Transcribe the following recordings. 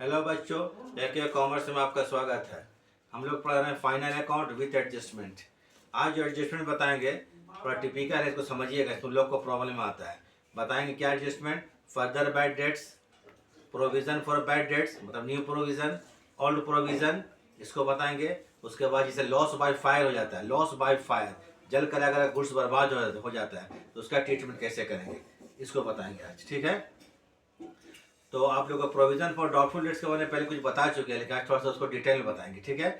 Hello बच्चों, एक commerce में आपका स्वागत है। हम लोग पढ़ रहे हैं फाइनल अकाउंट विथ एडजस्टमेंट। आज जो एडजस्टमेंट बताएंगे थोड़ा टिपिकल है, इसको समझिएगा, तुम लोग को प्रॉब्लम आता है। बताएंगे क्या adjustment, further bad dates, provision for bad debts मतलब न्यू प्रोविजन, ओल्ड प्रोविजन, इसको बताएंगे। उसके बाद जैसे लॉस बाय फायर हो जाता है, लॉस बाय फायर जल कर अगर गुड्स बर्बाद हो जाता है तो उसका ट्रीटमेंट कैसे करेंगे, इसको बताएंगे आज। ठीक है, तो आप लोग को प्रोविजन फॉर डाउटफुल डेट्स के बारे में पहले कुछ बता चुके हैं, लेकिन आज थोड़ा सा उसको डिटेल में बताएंगे। ठीक है,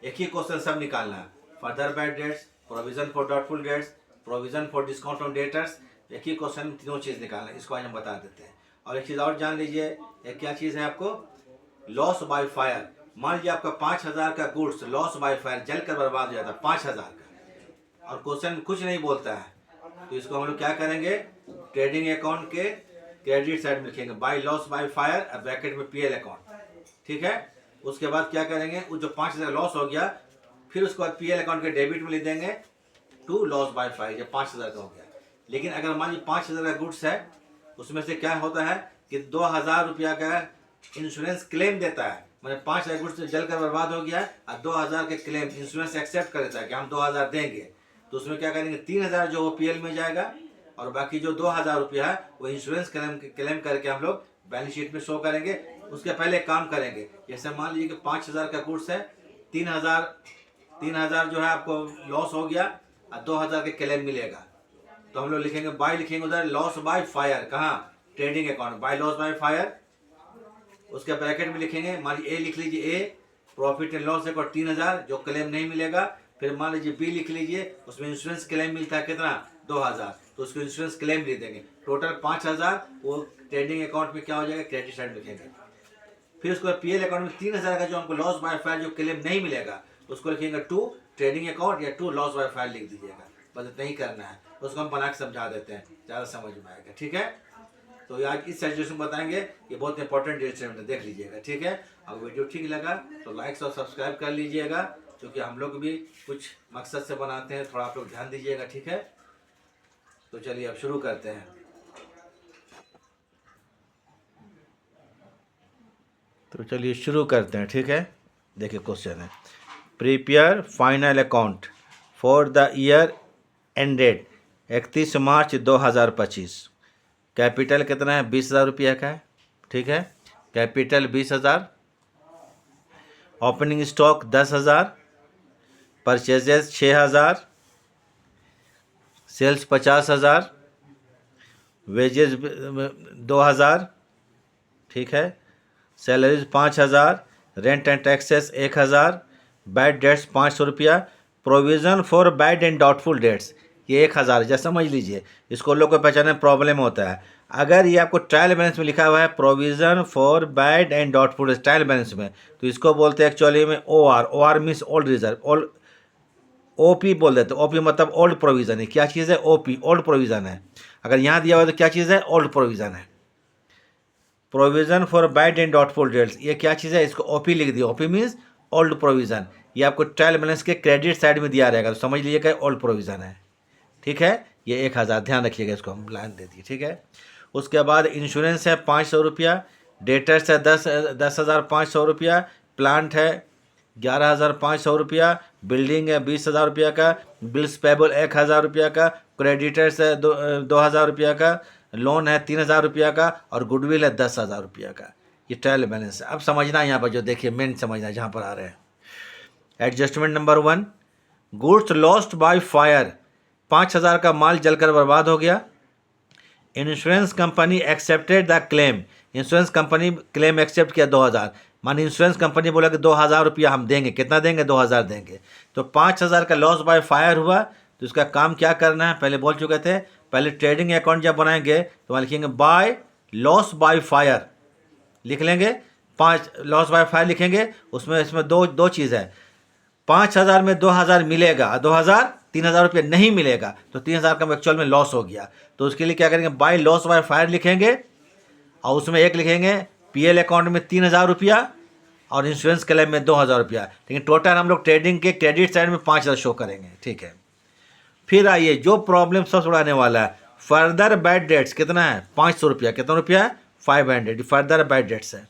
एक ही क्वेश्चन सब निकालना है, further bad dates, provision for doubtful debts, provision for discount on debtors. एक ही क्वेश्चन में तीनों चीज़ निकालना है, इसको आज हम बता देते हैं। और एक चीज़ और जान लीजिए, एक क्या चीज़ है आपको, लॉस बाय फायर। मान लीजिए आपका 5,000 का गुड्स लॉस बाय फायर जल कर बर्बाद हो जाता है, 5,000 का, और क्वेश्चन कुछ नहीं बोलता है, तो इसको हम लोग क्या करेंगे, ट्रेडिंग अकाउंट के क्रेडिट साइड में लिखेंगे by loss by fire, bracket में पीएल अकाउंट। ठीक है, उसके बाद क्या करेंगे, वो जो 5,000 लॉस हो गया, फिर उसके बाद पीएल अकाउंट के डेबिट में लिख देंगे टू लॉस बाय फायर, जब 5,000 का हो गया। लेकिन अगर मान लीजिए 5,000 का गुड्स है, उसमें से क्या होता है कि 2,000 रुपया का इंश्योरेंस क्लेम देता है, मैंने 5,000 गुड्स जलकर बर्बाद हो गया और 2,000 के क्लेम इंश्योरेंस एक्सेप्ट कर देता है कि हम 2,000 देंगे। तो उसमें क्या करेंगे, 3,000 जो वो पीएल में जाएगा और बाकी जो 2,000 रुपया है वो इंश्योरेंस क्लेम करके हम लोग बैलेंस शीट में शो करेंगे। उसके पहले काम करेंगे, जैसे मान लीजिए कि 5,000 का गुड्स है, 3,000 जो है आपको लॉस हो गया और 2,000 के क्लेम मिलेगा, तो हम लोग लिखेंगे बाय, लिखेंगे उधर लॉस बाय फायर, कहाँ, trading account, by loss by fire. उसके ब्रैकेट में लिखेंगे, मान लीजिए ए लिख लीजिए, ए प्रॉफिट एंड लॉस अकाउंट 3,000 जो क्लेम नहीं मिलेगा। फिर मान लीजिए बी लिख लीजिए, उसमें इंश्योरेंस क्लेम मिलता है कितना, 2,000, तो उसको इंश्योरेंस क्लेम लिख देंगे। टोटल 5,000 वो ट्रेडिंग अकाउंट में क्या हो जाएगा, क्रेडिट साइड लिखेंगे। फिर उसको पीएल अकाउंट में 3,000 का जो हमको लॉस बाय फायर जो क्लेम नहीं मिलेगा उसको लिखेंगे टू ट्रेडिंग अकाउंट या टू लॉस बाय फायर लिख दीजिएगा। बस इतना ही करना है, उसको हम बना के समझा देते हैं, ज़्यादा समझ में आएगा। ठीक है, तो आज इस सजेशन बताएंगे, ये बहुत इंपॉर्टेंट एडजस्टमेंट है, देख लीजिएगा। ठीक है, अगर वीडियो ठीक लगा तो लाइक और सब्सक्राइब कर लीजिएगा, क्योंकि हम लोग भी कुछ मकसद से बनाते हैं, थोड़ा आप लोग ध्यान दीजिएगा। ठीक है, तो चलिए अब शुरू करते हैं। तो चलिए शुरू करते हैं। ठीक है, देखिए क्वेश्चन है, prepare final account for the year ended 31 March 2025। Capital कितना है, 20,000 रुपया का है। ठीक है, capital 20,000, opening stock 10,000, purchases 6,000, sales 50,000, wages 2,000, ठीक है, salaries 5,000, rent and taxes 1,000, bad debts 500 रुपया, provision for bad and doubtful debts ये 1,000। जैसा समझ लीजिए, इसको लोग को पहचानने में प्रॉब्लम होता है। अगर ये आपको ट्रायल बैलेंस में लिखा हुआ है provision for bad and doubtful debts trial balance में, तो इसको बोलते हैं एक्चुअली में O R means old reserve, old OP बोल देते हैं। ओपी मतलब ओल्ड प्रोविज़न है। क्या चीज़ है, ओपी ओल्ड प्रोविज़न है। अगर यहाँ दिया हुआ तो क्या चीज़ है, ओल्ड प्रोविज़न है। Provision for bad and doubtful debts ये क्या चीज़ है, इसको ओपी लिख दिया, ओपी मीन्स ओल्ड प्रोविज़न। ये आपको ट्रायल बैलेंस के क्रेडिट साइड में दिया रहेगा, तो समझ लीजिएगा ओल्ड प्रोविज़न है। ठीक है, ये 1,000 ध्यान रखिएगा, इसको हम लाइन दे दिए। ठीक है, उसके बाद इंश्योरेंस है 500 रुपया, डेटर्स है 10,500 रुपया, प्लांट है 11,500 रुपया, बिल्डिंग है 20,000 रुपया का, बिल्स पेबल 1,000 रुपया का, क्रेडिटर्स है 2,000 रुपया का, लोन है 3,000 रुपया का, और गुडविल है 10,000 रुपया का। ये ट्रायल बैलेंस है। अब समझना है यहाँ पर, जो देखिए मेन समझना है जहाँ पर आ रहे हैं। Adjustment number 1, goods lost by fire, 5,000 का माल जलकर बर्बाद हो गया। Insurance company accepted the claim, insurance company claim accept किया 2,000। मान इंश्योरेंस कंपनी बोला कि 2,000 रुपया हम देंगे, कितना देंगे, 2,000 देंगे। तो 5,000 का लॉस बाय फायर हुआ, तो इसका काम क्या करना है, पहले बोल चुके थे, पहले ट्रेडिंग अकाउंट जब बनाएंगे तो वहाँ लिखेंगे बाय लॉस बाय फायर, लिख लेंगे 5 लॉस बाय फायर लिखेंगे। उसमें इसमें दो चीज़ है, 5,000 में 2,000 मिलेगा, 2,000 3,000 रुपये नहीं मिलेगा, तो 3,000 का एक्चुअल में लॉस हो गया। तो उसके लिए क्या करेंगे, बाय लॉस बाय फायर लिखेंगे, और उसमें एक लिखेंगे पीएल अकाउंट में 3,000 रुपया और इंश्योरेंस क्लेम में 2,000 रुपया। लेकिन टोटल हम लोग ट्रेडिंग के क्रेडिट साइड में 5,000 शो करेंगे। ठीक है, फिर आइए जो प्रॉब्लम सब उड़ाने वाला है, फर्दर बैड डेट्स कितना है, 500 रुपया, कितना रुपया है, 500, फर्दर बैड डेट्स है।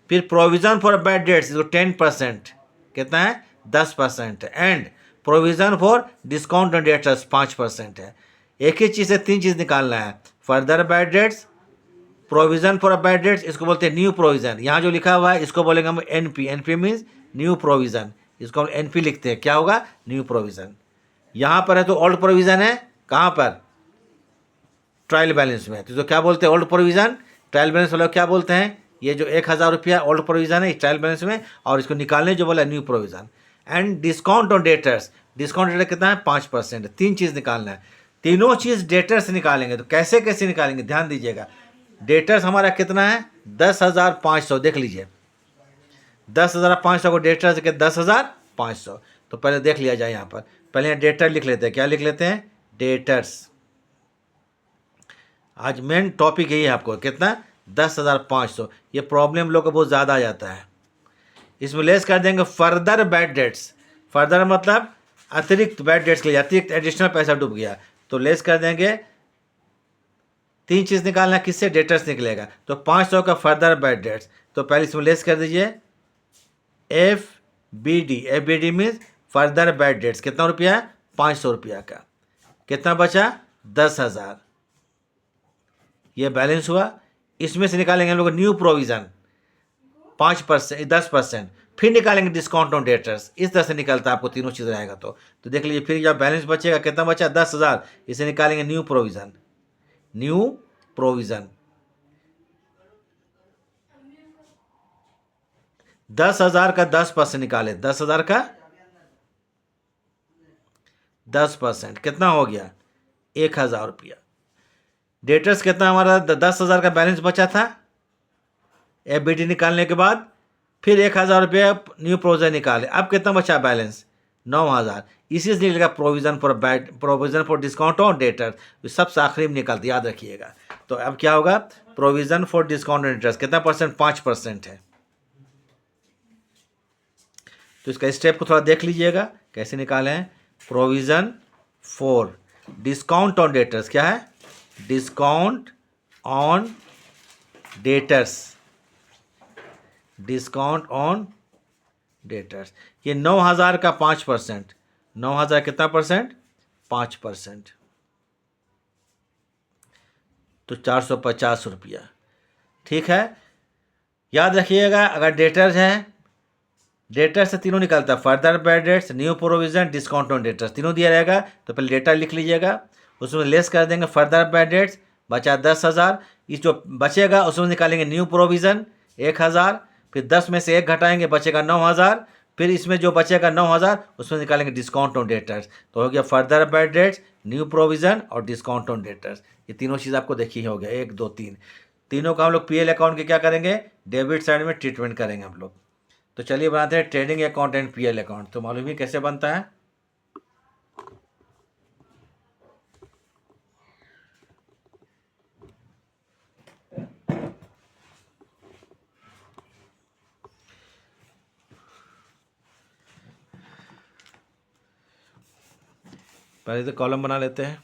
फिर प्रोविज़न फॉर बैड डेट्स इसको 10%, कितना है 10% है। And provision for discount on debtors 5% है। एक ही चीज़ से 3 चीज़ निकालना है, further bad dates, provision for bad debts, इसको बोलते हैं न्यू प्रोविज़न। यहाँ जो लिखा हुआ है इसको बोलेंगे हम NP, NP means new provision, इसको हम एनपी लिखते हैं, क्या होगा न्यू प्रोविज़न। यहाँ पर है तो ओल्ड प्रोविज़न है, कहाँ पर ट्रायल बैलेंस में, तो क्या बोलते हैं ओल्ड प्रोविज़न। ट्रायल बैलेंस वाले क्या बोलते हैं, ये जो 1000 रुपया ओल्ड प्रोविज़न है ट्रायल बैलेंस में, और इसको निकालने जो बोला new provision. And discount on debtors, discount debtor कितना है 5%। 3 चीज़ निकालना है, तीनों चीज़ डेटर्स से निकालेंगे। तो कैसे कैसे निकालेंगे, ध्यान दीजिएगा। डेटर्स हमारा कितना है 10,500, देख लीजिए 10,500 को डेटर्स के 10,500। तो पहले देख लिया जाए, यहाँ पर पहले यहाँ डेटर लिख लेते हैं, क्या लिख लेते हैं डेटर्स। आज मेन टॉपिक यही है आपको, कितना 10,500। ये प्रॉब्लम लोग को बहुत ज़्यादा आ जाता है। इसमें लेस कर देंगे फर्दर बैड डेट्स, फर्दर मतलब अतिरिक्त बैड डेट्स के लिए अतिरिक्त एडिशनल पैसा डूब गया, तो लेस कर देंगे। 3 चीज़ निकालना, किससे डेटर्स निकलेगा, तो 500 का फर्दर बैड डेट्स, तो पहले इसमें लेस कर दीजिए F B D, F B D means further bad debts, कितना रुपया है 500 रुपया का, कितना बचा 10,000, ये बैलेंस हुआ। इसमें से निकालेंगे हम लोग न्यू प्रोविज़न 5%, 10%, फिर निकालेंगे डिस्काउंट ऑन डेटर्स। इस तरह से निकलता है, आपको तीनों चीज़ रहेगा तो देख लीजिए। फिर जब बैलेंस बचेगा, कितना बचा 10,000, इसे निकालेंगे न्यू प्रोविज़न, न्यू प्रोविज़न 10,000 का 10% निकाले, 10,000 का 10% कितना हो गया 1,000 रुपया। डेटर्स कितना हमारा 10,000 का बैलेंस बचा था, एफबीडी निकालने के बाद फिर 1,000 रुपया न्यू प्रोविज़न निकाले, अब कितना बचा बैलेंस 9,000। इसी से निकलेगा provision for bad, provision for discount on debtors, सबसे आखिरी में निकलता, याद रखिएगा। तो अब क्या होगा, provision for discount on debtors कितना परसेंट 5% है। तो इसका स्टेप को थोड़ा देख लीजिएगा कैसे निकाले हैं। Provision for discount on debtors क्या है, discount on debtors, discount on debtors, ये 9,000 का 5%, 9,000 कितना परसेंट 5%, तो 450 रुपया। ठीक है, याद रखिएगा। अगर डेटर्स हैं, डेटर्स से तीनों निकलता है, further bad dates, new provision, discount on debtors, तीनों दिया रहेगा। तो पहले डेटा लिख लीजिएगा, उसमें लेस कर देंगे फर्दर बैड डेट्स, बचा 10,000। इस जो बचेगा उसमें निकालेंगे न्यू प्रोविज़न 1,000, फिर 10 में से 1 घटाएंगे बचेगा 9,000, फिर इसमें जो बचेगा 9,000 उसमें निकालेंगे डिस्काउंट ऑन डेटर्स। तो हो गया further bad dates, new provision और डिस्काउंट ऑन डेटर्स। ये तीनों चीज़ आपको देखी हो गया, 1 2 3, तीनों का हम लोग पीएल अकाउंट के क्या करेंगे, डेबिट साइड में ट्रीटमेंट करेंगे हम लोग। तो चलिए बनाते हैं trading account and PL account. तो मालूम ही कैसे बनता है। पहले तो कॉलम बना लेते हैं।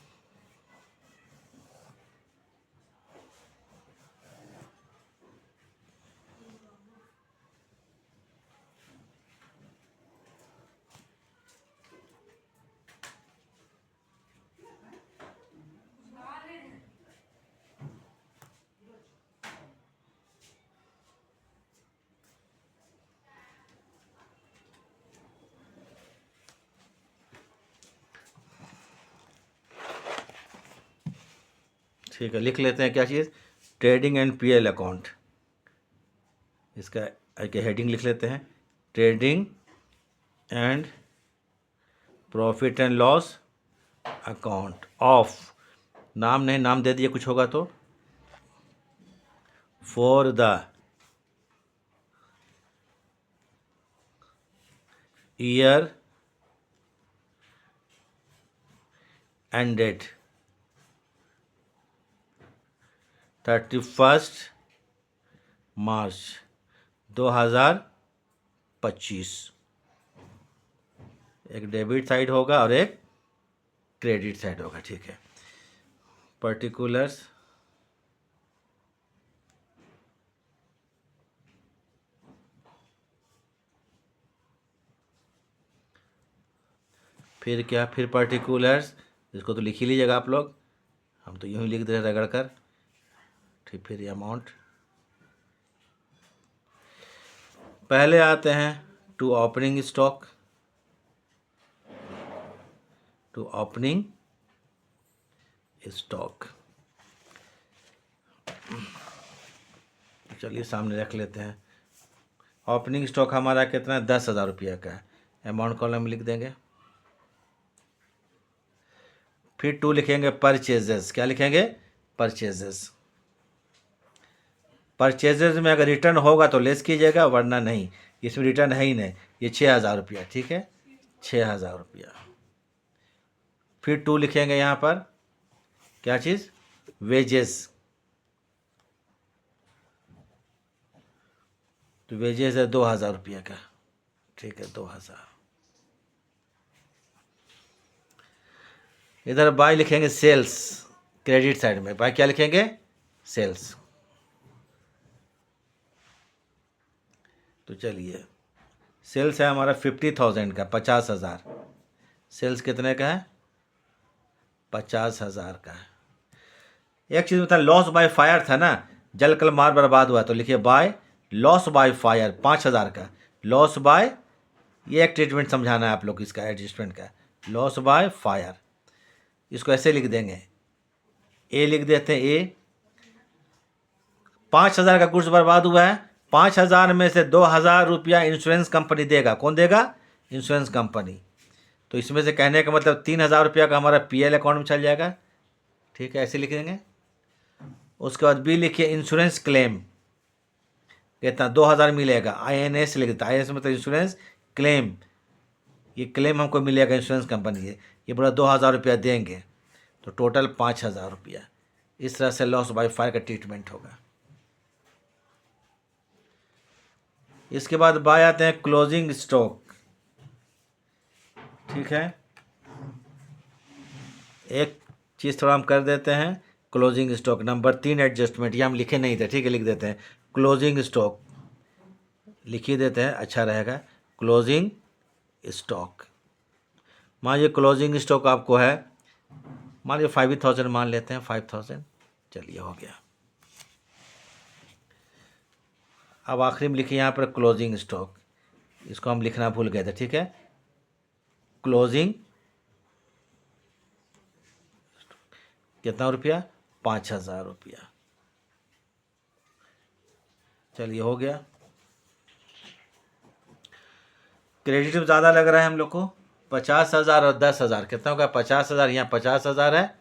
ठीक है, लिख लेते हैं क्या चीज़, ट्रेडिंग एंड पीएल अकाउंट। इसका एक हेडिंग लिख लेते हैं, trading and profit and loss account of, नाम नहीं, नाम दे दिए कुछ होगा तो, for the year ended 31 March 2025। एक डेबिट साइड होगा और एक क्रेडिट साइड होगा। ठीक है, पर्टिकुलर्स फिर क्या, फिर पर्टिकुलर्स, इसको तो लिख ही लीजिएगा आप लोग, हम तो यूँ ही लिख दे रहे रगड़ कर। ठीक, फिर अमाउंट। पहले आते हैं to opening stock, to opening stock. चलिए सामने रख लेते हैं। ओपनिंग स्टॉक हमारा कितना है, 10,000 रुपया का है। अमाउंट कॉलम में लिख देंगे। फिर टू लिखेंगे परचेजेस। क्या लिखेंगे, परचेजेस। परचेजेस में अगर रिटर्न होगा तो लेस कीजिएगा, वरना नहीं, इसमें रिटर्न है ही नहीं। ये 6,000 रुपया, ठीक है, 6,000 रुपया। फिर टू लिखेंगे यहाँ पर, क्या चीज़, वेजेस। तो वेजेस है 2,000 रुपया का, ठीक है, 2,000। इधर बाय लिखेंगे सेल्स, क्रेडिट साइड में बाय क्या लिखेंगे, सेल्स। तो चलिए, सेल्स है हमारा 50,000 का, 50,000। सेल्स कितने का है, 50,000 का है। एक चीज़ बता, लॉस बाय फायर था ना, जल कल मार बर्बाद हुआ, तो लिखिए बाय लॉस बाय फायर 5,000 का। लॉस बाय, ये एक ट्रीटमेंट समझाना है आप लोग इसका, एडजस्टमेंट का। लॉस बाय फायर, इसको ऐसे लिख देंगे, ए लिख देते हैं, ए। 5,000 का गुड्स बर्बाद हुआ है, 5,000 में से 2,000 रुपया इंश्योरेंस कंपनी देगा। कौन देगा, इंश्योरेंस कंपनी। तो इसमें से कहने का मतलब 3,000 रुपया का हमारा पीएल अकाउंट में चल जाएगा, ठीक है, ऐसे लिख देंगे। उसके बाद बी लिखिए इंश्योरेंस क्लेम, कितना, 2,000 मिलेगा। INS लिख देता, INS मतलब इंश्योरेंस क्लेम, ये क्लेम हमको मिलेगा इंश्योरेंस कंपनी से, ये पूरा 2,000 रुपया देंगे, तो टोटल 5,000 रुपया। इस तरह से लॉस बाय फायर का ट्रीटमेंट होगा। इसके बाद बाय आते हैं क्लोजिंग स्टॉक, ठीक है। एक चीज़ थोड़ा हम कर देते हैं, क्लोजिंग स्टॉक नंबर 3 एडजस्टमेंट, ये हम लिखे नहीं थे, ठीक है, लिख देते हैं क्लोजिंग स्टॉक, लिख ही देते हैं, अच्छा रहेगा। क्लोजिंग स्टॉक, मान लीजिए क्लोजिंग स्टॉक आपको है, मान लीजिए 5,000 मान लेते हैं, 5,000। चलिए हो गया। अब आखिरी में लिखिए यहाँ पर क्लोजिंग स्टॉक, इसको हम लिखना भूल गए थे, ठीक है। क्लोजिंग कितना रुपया, 5,000 रुपया। चलिए हो गया। क्रेडिट में ज़्यादा लग रहा है हम लोग को, 50,000 और 10,000, कितना होगा, 50,000, यहाँ 50,000 है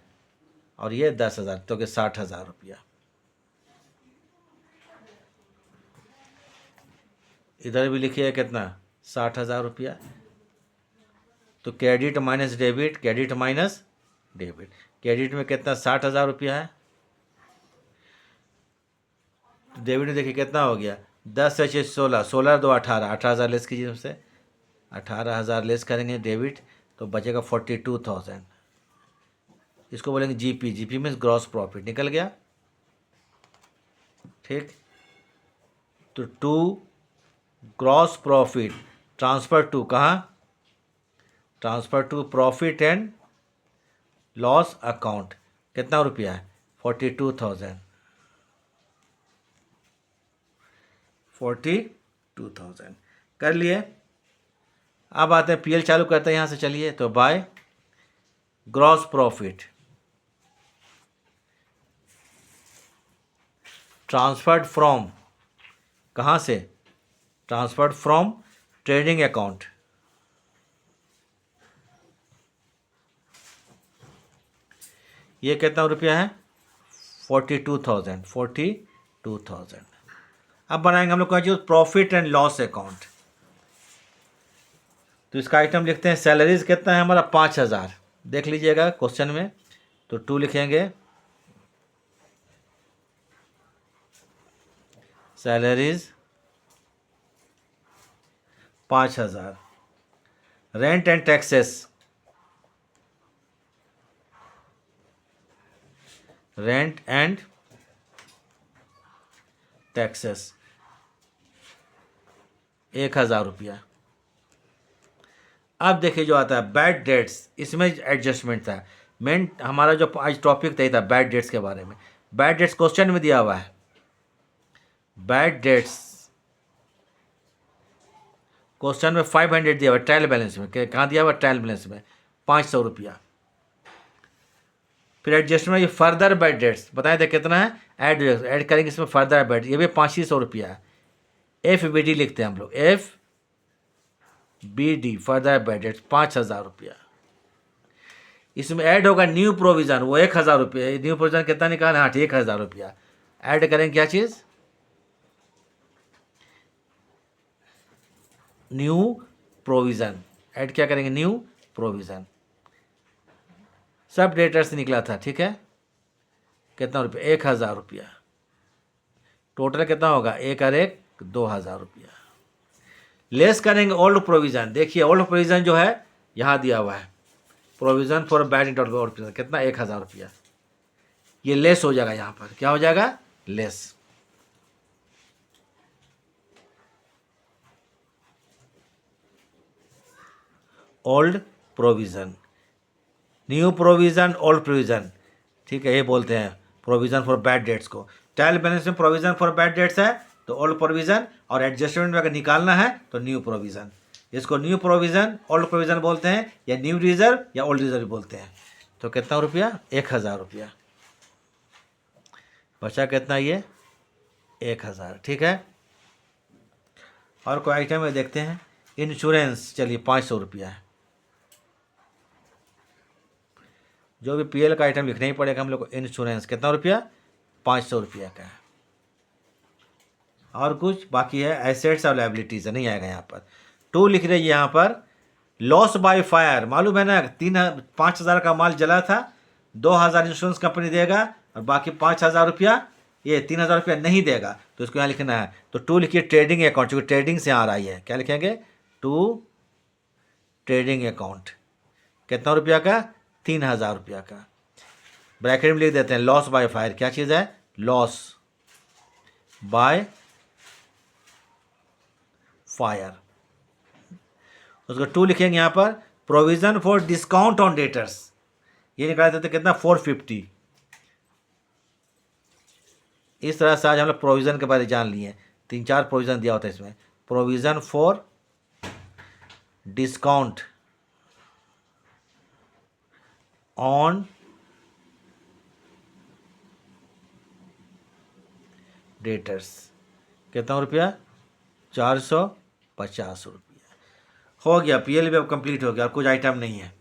और ये 10,000, तो कि 60,000 रुपया। इधर भी लिखिए कितना, 60,000 रुपया। तो credit minus debit, credit minus debit, credit में कितना, 60,000 रुपया है। तो डेबिट में देखिए कितना हो गया, 10 से 6 16, 16 2 18, 18,000 लेस कीजिए हमसे, 18,000 लेस करेंगे डेबिट, तो बचेगा 42,000। इसको बोलेंगे GP, GP means gross profit, निकल गया, ठीक। तो to gross profit transfer to, कहाँ, transfer to profit and loss account, कितना रुपया है, 42,000, 42,000 कर लिए। अब आते हैं पीएल चालू करते हैं यहाँ से, चलिए। तो by gross profit transferred from, कहाँ से, ट्रांसफर्ड फ्रॉम ट्रेडिंग अकाउंट, ये कितना रुपया है, 42,000, 42,000। अब बनाएंगे हम लोग का प्रॉफिट एंड लॉस अकाउंट। तो इसका आइटम लिखते हैं, सैलरीज कितना है हमारा, 5,000, देख लीजिएगा क्वेश्चन में। तो टू लिखेंगे, salaries 5,000। Rent and taxes, rent and taxes 1,000 रुपया। अब देखिए जो आता है बैड डेट्स, इसमें एडजस्टमेंट था। मेन हमारा जो आज टॉपिक था बैड डेट्स के बारे में। बैड डेट्स क्वेश्चन में दिया हुआ है। बैड डेट्स क्वेश्चन में 500 दिया हुआ है ट्रायल बैलेंस में। कहाँ दिया हुआ? ट्रायल बैलेंस में 500 रुपया। फिर एडजस्टमेंट ये फर्दर बैड डेट्स बताए थे कितना है, ऐड करेंगे इसमें फर्दर बैड, ये भी 500 रुपया है। FBD लिखते हैं हम लोग, FBD फर्दर बैड डेट्स 5000 रुपया। इसमें ऐड होगा न्यू प्रोविजन, वो 1000 रुपया। न्यू प्रोविजन कितना निकालना? हाँ 1000 रुपया ऐड करेंगे। क्या चीज़? न्यू प्रोविजन ऐड क्या करेंगे? New provision. सब डेटर से निकला था, ठीक है। कितना रुपया? 1000 रुपया। टोटल कितना होगा? 1 और 1 2000 रुपया। लेस करेंगे ओल्ड प्रोविजन। देखिए ओल्ड प्रोविजन जो है यहाँ दिया हुआ है, provision for bad inter old provision कितना? 1000 रुपया। ये लेस हो जाएगा, यहाँ पर क्या हो जाएगा? Less. Old provision, new provision, old provision, ठीक है, ये बोलते हैं प्रोविजन फॉर बैड डेट्स को। ट्रायल बैलेंस में प्रोविजन फॉर बैड डेट्स है तो ओल्ड प्रोविजन, और एडजस्टमेंट में अगर निकालना है तो न्यू प्रोविजन। इसको न्यू प्रोविजन, ओल्ड प्रोविजन बोलते हैं, या न्यू रिजर्व या ओल्ड रिजर्व बोलते हैं। तो कितना रुपया? 1000 रुपया। बचा कितना? ये 1000, ठीक है। और कोई आइटम है देखते हैं। इंश्योरेंस, चलिए 500 रुपया है। जो भी PL का आइटम लिखना ही पड़ेगा हम लोग को। इंश्योरेंस कितना रुपया? 500 रुपया का है। और कुछ बाकी है? एसेट्स और लायबिलिटीज नहीं आएगा यहाँ पर। 2 लिख रही है यहाँ पर। लॉस बाय फायर, मालूम है ना 5000 का माल जला था, 2000 इंश्योरेंस कंपनी देगा और बाकी 5000 रुपया ये 3000 रुपया नहीं देगा, तो इसको यहाँ लिखना है। तो 2 लिखिए ट्रेडिंग अकाउंट, क्योंकि ट्रेडिंग से यहाँ आ रही है। क्या लिखेंगे? 2 ट्रेडिंग अकाउंट कितना रुपया का? 3000 रुपया का। ब्रैकेट में लिख देते हैं लॉस बाय फायर। क्या चीज़ है? Loss by fire. उसको 2 लिखेंगे यहाँ पर। Provision for discount on debtors, ये निकाल देते कितना? 450। इस तरह से आज हम लोग प्रोविजन के बारे में जान लिए। 3-4 प्रोविजन दिया होता है इसमें। Provision for discount on debtors कितना रुपया? 450 रुपया। हो गया। PL भी अब कंप्लीट हो गया और कुछ आइटम नहीं है।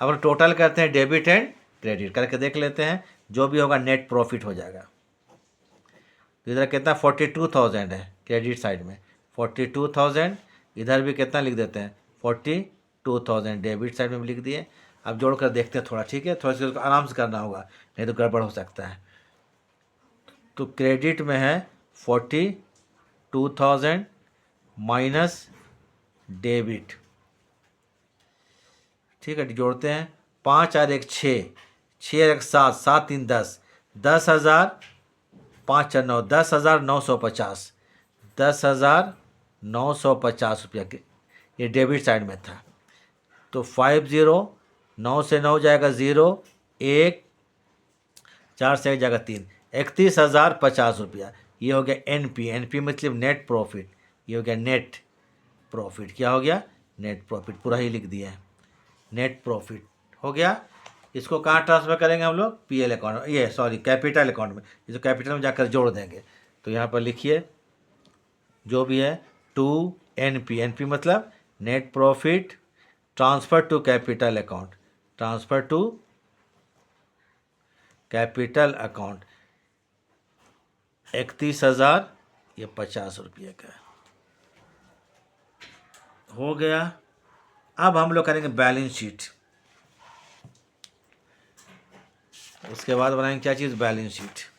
अब हम टोटल करते हैं, डेबिट एंड क्रेडिट करके देख लेते हैं। जो भी होगा नेट प्रॉफिट हो जाएगा। तो इधर कितना? 42,000 है क्रेडिट साइड में, 42,000। इधर भी कितना लिख देते हैं? 42,000 डेबिट साइड में भी लिख दिए। अब जोड़ कर देखते हैं थोड़ा, ठीक है। थोड़ा सा आराम से करना होगा, नहीं तो गड़बड़ हो सकता है। तो क्रेडिट में है 42,000 माइनस डेबिट, ठीक है। जोड़ते हैं। 5 और 1 6, 6 और 1 7, 7 3 10, 10,000, 5 और 9 10,950, 10,950 रुपया के ये डेबिट साइड में था। तो 50, 9 से 9 जाएगा 0, 1 4 से 1 जाएगा 3, 31,050 रुपया। ये हो गया NP। NP मतलब नेट प्रॉफिट। ये हो गया नेट प्रॉफिट। क्या हो गया? Net profit. पूरा ही लिख दिया है, नेट प्रॉफिट हो गया। इसको कहाँ ट्रांसफर करेंगे हम लोग? PL अकाउंट, ये सॉरी कैपिटल अकाउंट में। इसे कैपिटल में जाकर जोड़ देंगे। तो यहाँ पर लिखिए जो भी है 2NP। NP मतलब net profit transfer to capital account, transfer to capital account. 31,000 ये 50 रुपये का हो गया। अब हम लोग करेंगे बैलेंस शीट। उसके बाद बनाएंगे क्या चीज़? Balance sheet.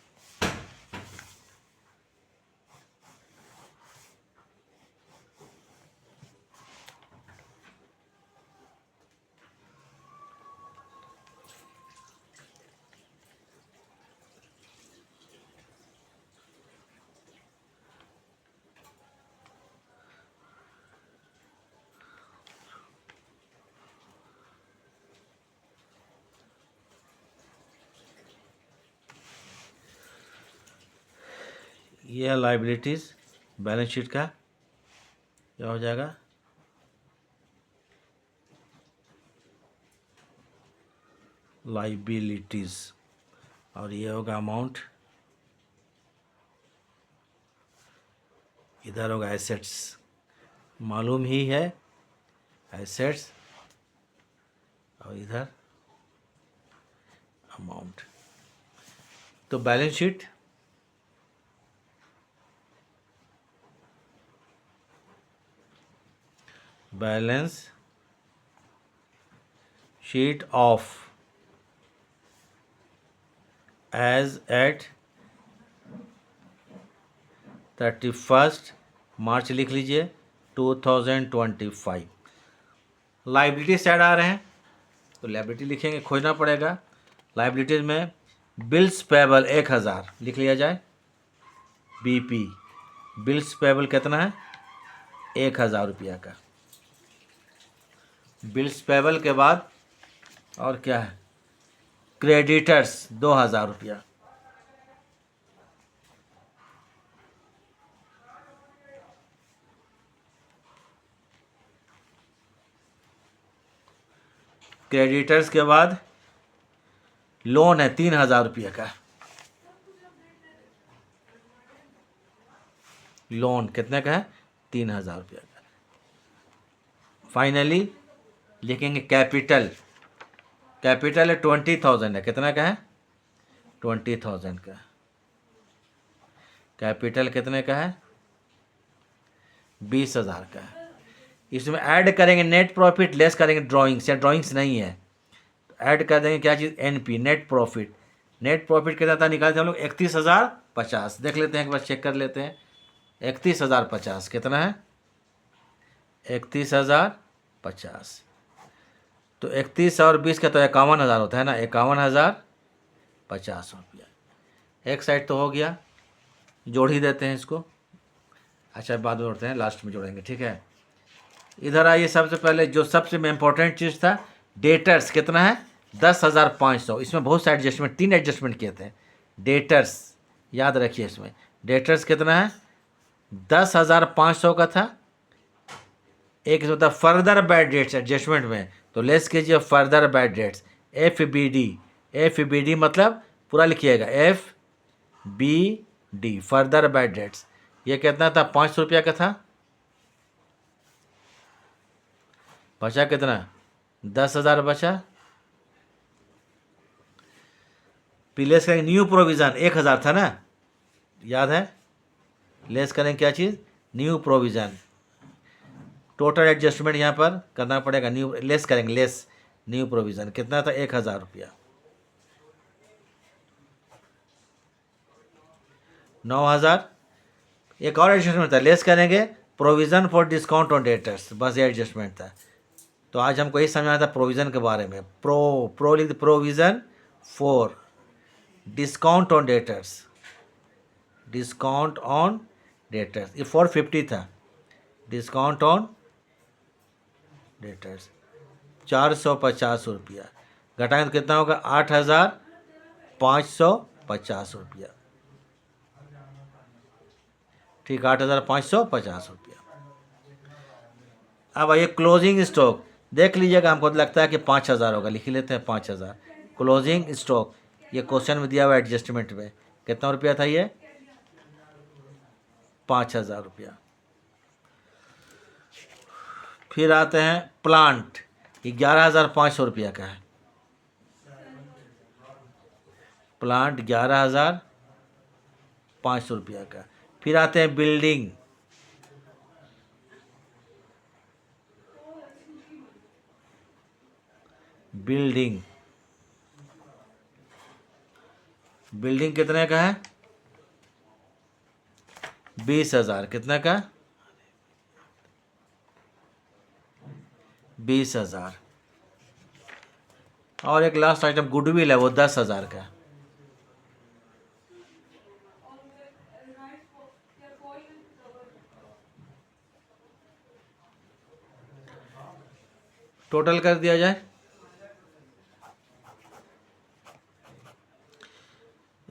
ये है लाइबिलिटीज़ बैलेंस शीट का, क्या हो जाएगा, लाइबिलिटीज़, और ये होगा अमाउंट, इधर होगा एसेट्स, मालूम ही है एसेट्स, और इधर अमाउंट। तो balance sheet balance sheet of as at 31 March लिख लीजिए 2025। लाइबिलिटी साइड आ रहे हैं तो लाइबिलिटी लिखेंगे, खोजना पड़ेगा। लाइबिलिटीज में बिल्स पेबल 1000 लिख लिया जाए, बीपी। बिल्स पेबल कितना है, 1000 रुपया का। बिल्स पेबल के बाद और क्या है, क्रेडिटर्स 2000 रुपया। क्रेडिटर्स के बाद लोन है 3000 रुपये का। लोन कितने का है, 3000 रुपये का। फाइनली लिखेंगे कैपिटल। कैपिटल है 20,000 है, कितना का है, 20,000 का। कैपिटल कितने का है, 20,000 का है। इसमें ऐड करेंगे नेट प्रॉफिट, लेस करेंगे ड्राइंग्स, या ड्राइंग्स नहीं है तो ऐड कर देंगे क्या चीज़, NP, net profit. Net profit कितना था, निकालते हम लोग 31,050। देख लेते हैं, एक बार चेक कर लेते हैं। 31,050 कितना है, 31,050। तो 31 और 20 का तो 51,000 होता है ना, 51,050 रुपया। एक साइड तो हो गया, जोड़ ही देते हैं इसको। अच्छा बाद में जोड़ते हैं, लास्ट में जोड़ेंगे, ठीक है। इधर आइए, सबसे पहले जो सबसे इम्पोर्टेंट चीज़ था, डेटर्स कितना है, 10,500। इसमें बहुत सारे एडजस्टमेंट, 3 एडजस्टमेंट किए थे। डेटर्स याद रखिए, इसमें डेटर्स कितना है, 10,500 का था। एक इसमें था फर्दर बैड डेट्स एडजस्टमेंट में, तो लेस कीजिए further bad dates, FBD। FBD मतलब पूरा लिखिएगा, FBD फर्दर बैड डेट्स। ये कितना था, 500 रुपया का था। बचा कितना, 10,000 बचा। लेस करेंगे न्यू प्रोविज़न, 1000 था ना, याद है। लेस करेंगे क्या चीज़, न्यू प्रोविज़न। टोटल एडजस्टमेंट यहाँ पर करना पड़ेगा, न्यू लेस करेंगे, लेस न्यू प्रोविज़न कितना था, 1000 रुपया। 9,000। एक और एडजस्टमेंट था, लेस करेंगे provision for discount on debtors, बस ये एडजस्टमेंट था। तो आज हमको यही समझाना था प्रोविज़न के बारे में। प्रो लिख, provision for discount on debtors, discount on debtors. ये 450 था, डिस्काउंट ऑन डेटर्स 450 रुपया। घटाएंगे तो कितना होगा, 8,550 रुपया। ठीक, 8,550 रुपया। अब आइए क्लोजिंग स्टॉक, देख लीजिएगा, हमको लगता है कि 5,000 होगा, लिख लेते हैं 5,000। क्लोजिंग स्टॉक, ये क्वेश्चन में दिया हुआ एडजस्टमेंट में कितना रुपया था, ये 5,000 रुपया। फिर आते हैं प्लांट, 11,500 रुपया का है। प्लांट 11,500 रुपया का। फिर आते हैं बिल्डिंग, बिल्डिंग बिल्डिंग कितने का है, 20,000। कितने का, 20,000। और एक लास्ट आइटम गुडविल है, वो 10,000 का। टोटल कर दिया जाए,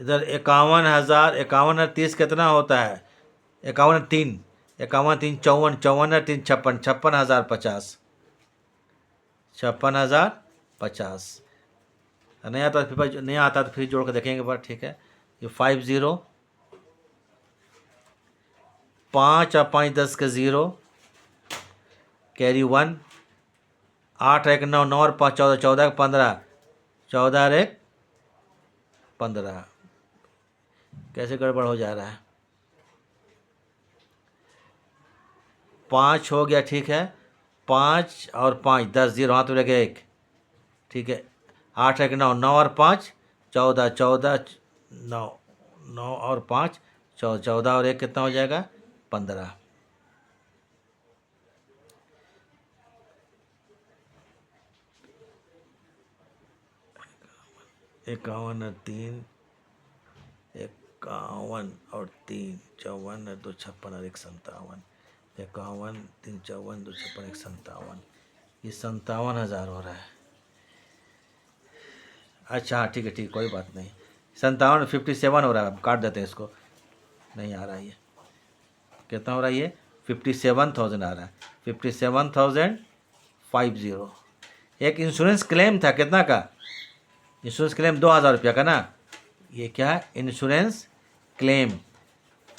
इधर 51,000, 51 कितना होता है? 51 3 54, 54 3 56, 56,050, 56,050। नहीं आता तो फिर नहीं आता तो फिर जोड़ के देखेंगे बार, ठीक है। ये 50, 5 और 5 10 के 0, कैरी 1, 8 1 9, 9 और 5 14, 14 के 15, 14 और 1 15। कैसे गड़बड़ हो जा रहा है? 5 हो गया, ठीक है। 5 और 5 10, 0 हाथ में लगे 1, ठीक है। 8 1 9, 9 और 5 14, 14 9, 9 और 5 14, 14 और 1 कितना हो जाएगा? 15। इक्यावन 3, 51 और 3 54 और 2 56 और 1 57, 51 3 54 2 56 1 57, ये 57,000 हो रहा है। अच्छा हाँ ठीक है, ठीक, कोई बात नहीं। 57 57 हो रहा है, काट देते हैं इसको, नहीं आ रहा है ये। कितना हो रहा है ये? 57,000 आ रहा है, 57,050। एक इंश्योरेंस क्लेम था कितना का? इंश्योरेंस क्लेम 2,000 रुपया का ना। ये क्या है? Insurance claim.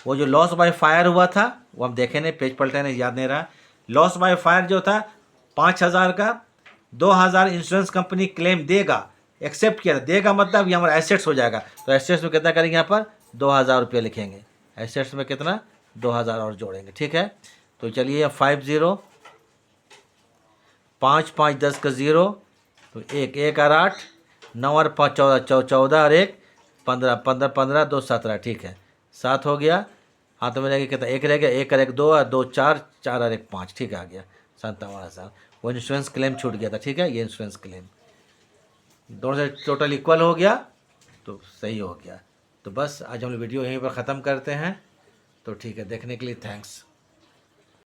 वो जो लॉस बाय फायर हुआ था वो हम देखे नहीं, पेज पलटे नहीं, याद नहीं रहा। लॉस बाय फायर जो था 5,000 का, 2,000 इंश्योरेंस कंपनी क्लेम देगा, एक्सेप्ट किया था। देगा मतलब ये हमारा एसेट्स हो जाएगा। तो एसेट्स में कितना करेंगे? यहाँ पर 2,000 रुपये लिखेंगे। एसेट्स में कितना? 2,000 और जोड़ेंगे, ठीक है। तो चलिए 50, 5 5 10 का 0, तो 1 1 और 8, 9 और 5 14, 14 और 1 15, 15 15 2 17, ठीक है। 7 हो गया, हाथ में रहेगा कितना? 1 रह गया, 1 और 1 2 और 2 4, 4 और 1 5, ठीक है, आ गया 57,000। वो इंश्योरेंस क्लेम छूट गया था, ठीक है। ये इंश्योरेंस क्लेम दोनों से टोटल इक्वल हो गया, तो सही हो गया। तो बस आज हम लोग वीडियो यहीं पर ख़त्म करते हैं। तो ठीक है, देखने के लिए थैंक्स।